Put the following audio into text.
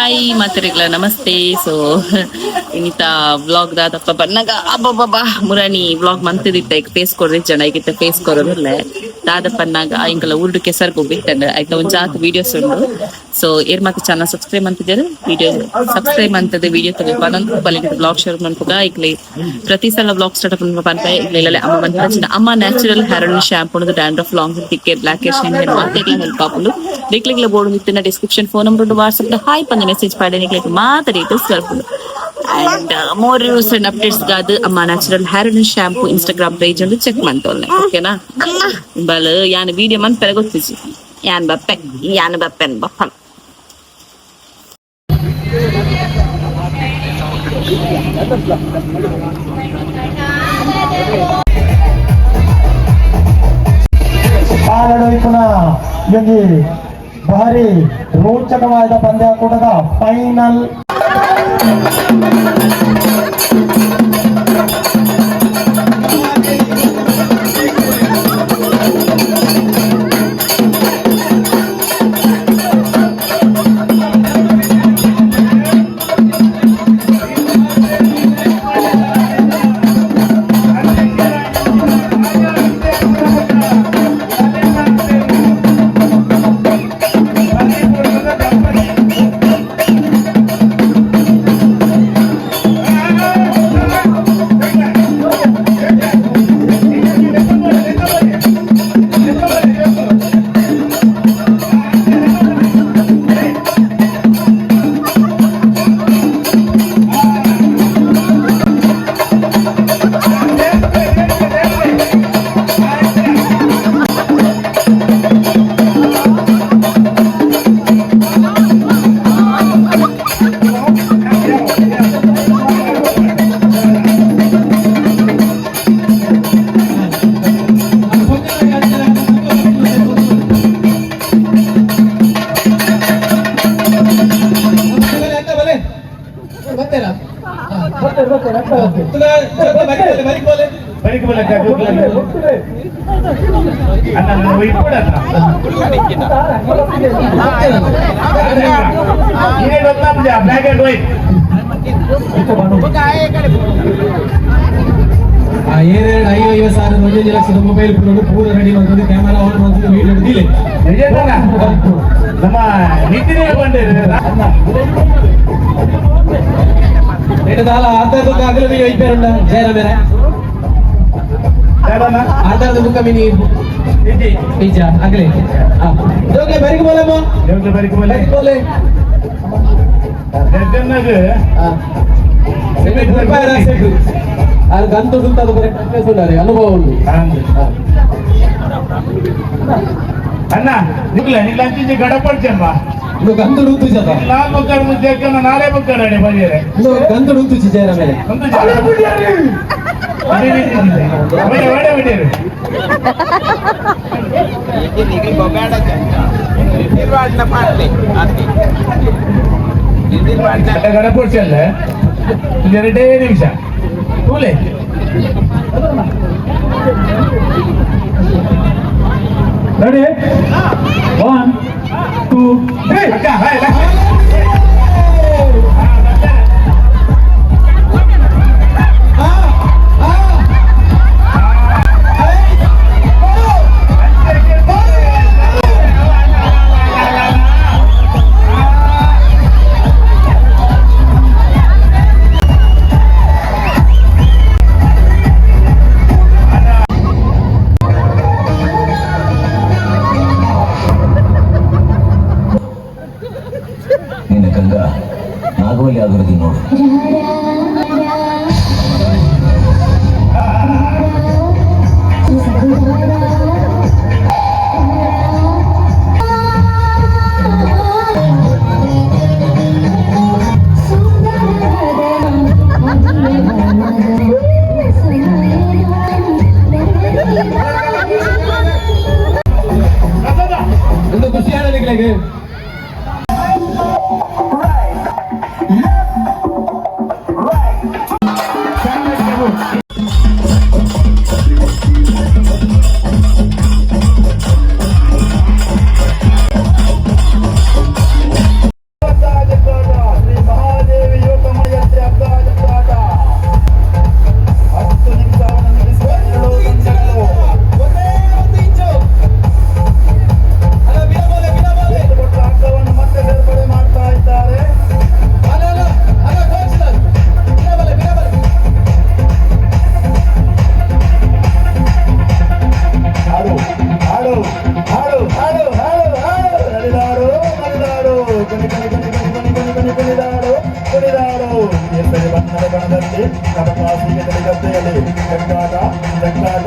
Hi ಮಾತರಿಗಳ ನಮಸ್ತೆ. So ಇನ್ನಿತ vlog ದಾದಪ್ಪ ಬನ್ನಗ ಅಬ್ಬಬ್ಬ ಮುರಾನಿ ವ್ಲಾಗ್ ಮಂತದಿತ್ತ ಈಗ ಫೇಸ್ ಕೊಡ್ರಿ ಜನ ಈಗಿತ್ತ ಫೇಸ್ ಕೊರೋದಿಲ್ಲ ದಾದಪ್ಪನಾಗ ಇಂಕಲ ಊರ್ಡು ಕೆಸರ್ ಹೋಗ್ಬಿಟ್ಟಂಡ ಆಯ್ತಾ ಒಂದ್ ಜಾತ್ ವಿಡಿಯೋಸ್ ಉಂಡು. ಸೊ ಏರ್ ಮತ್ತೆ ಚಾನಲ್ ಸಬ್ಸ್ಕ್ರೈಬ್ ಅಂತಿದ್ದಾರೆ, ವಿಡಿಯೋ ಸಬ್ಸ್ಕ್ರೈಬ್ ಅಂತದೆ ವಿಡಿಯೋ ತಗೊಂಡು ಬಂದು ಬಲಿಗೆ ಬ್ಲಾಗ್ ಶೇರ್ ಮಾಡ್ಕೋಗ ಈಗಲೇ ಪ್ರತಿ ಸಲ ಬ್ಲಾಗ್ ಸ್ಟಾರ್ಟ್ ಪಂಪ ಇಲ್ಲ ಅಮ್ಮ ಬಂದ Amma natural hair oil shampoo dandruff long ತಿಕ್ಕೆ ಬ್ಲಾಕ್ ಹೇರ್ ಮಾತೆಲ್ಲ ಹೆಲ್ಪ್ ಆಪುಲು ರಿಕ್ಲಿಗ್ಲ ಬೋರ್ಡ್ ಇತ್ತಿನ description phone number WhatsApp hi ಪಂದ ಮೆಸೇಜ್ ಪಾಡಿ ನಿಕ್ಲಿಗೆ ಮಾತ ಡೀಟೇಲ್ಸ್ ಕಳ್ಕೊಂಡು and more reviews and updates ಗಾದು Amma natural hair oil shampoo Instagram page ಒಂದು ಚೆಕ್ ಮಾಡ್ತೋಲ್ನೆ ಓಕೆನಾ. ಬಲ್ ಯಾನ್ ವಿಡಿಯೋ ಮನ್ ಪೆರ ಗೊತ್ತಿಸಿ ಯಾನ್ ಬಪ್ಪೆನ್ ಬಪ್ಪನ್ ಕಾಲಡೋಯ್ಪುನ ಇಲ್ಲಿ ಭಾರಿ ರೋಚಕವಾದ ಪಂದ್ಯಾಕೂಟದ ಫೈನಲ್ ಬ್ಲಾಕ್ ಅಂಡ್ ವೈಟ್ ₹50,000 ಲಕ್ಷದ ಮೊಬೈಲ್ ಪೂರ ರೆಡಿ ಮಾಡ್ಕೊಂಡು ಕ್ಯಾಮರಾ ಆನ್ ಮಾಡ್ಕೊಂಡು ವಿಡಿಯೋ ಹಿಡಿದಿಲ್ಲ ನಮ್ಮ ನಿತಿನೇ ಬಂದಿರಲ್ಲ ಆಧಾರದ ಆಗಲೇ ನೀವು ಐಪೇರುಂಡ ಜಯರಾಮೇರ ಆಧಾರದ ಬುಕ್ಕ ಮಿನಿ ಪಿಜ್ಜಾ ಆಗಲೇ ಜೋಗ್ಲೆ ಬರಿಕ ಬೋಲಮ್ಮ ಜೋಗ್ಲೆ ಬರಿಕ ಬೋಲೆ ಅದು ಗಂತು ಸುತ್ತದು ಬರೀ ಅನುಭವ ಉಂಟು ಅಣ್ಣ ನಿಗ್ಲ ಅಂಚೆ ಗಡಪಡ್ಚಲ್ವಾ ಗಂತು ಡುತ್ತು ಜತ ನಾಲ್ ಮಕ್ಕಳ ಮುದ್ದೆ ನಾಳೆ ಮಕ್ಕಳ ಬರೀರೆ ಗಂತು ಡುತ್ತು ಜಯರ ಮೇಲೆ ಗಡಪಡ್ಚಲ್ಲ 2 ನಿಮಿಷ ಕೂಲೆ ರೆಡಿ 1 2 3 ನಾಗವಲ್ಲಿ ಆಗಿರೋದು ನೋಡು. ಒಂದು ಖುಷಿಯಾದ ನಿಗ್ಲಿಗೆ ಕುಣಿದಾಡು ಕುಣಿದಾಡು ಕೇಸರಿ ಬಣ್ಣದ ಬಣದಲ್ಲಿ ನವಕಾಸಿಗೆ ಗದ್ದೆಯಲ್ಲಿ ಜಗ್ಗಾಟ ಜಗ್ಗಾಟ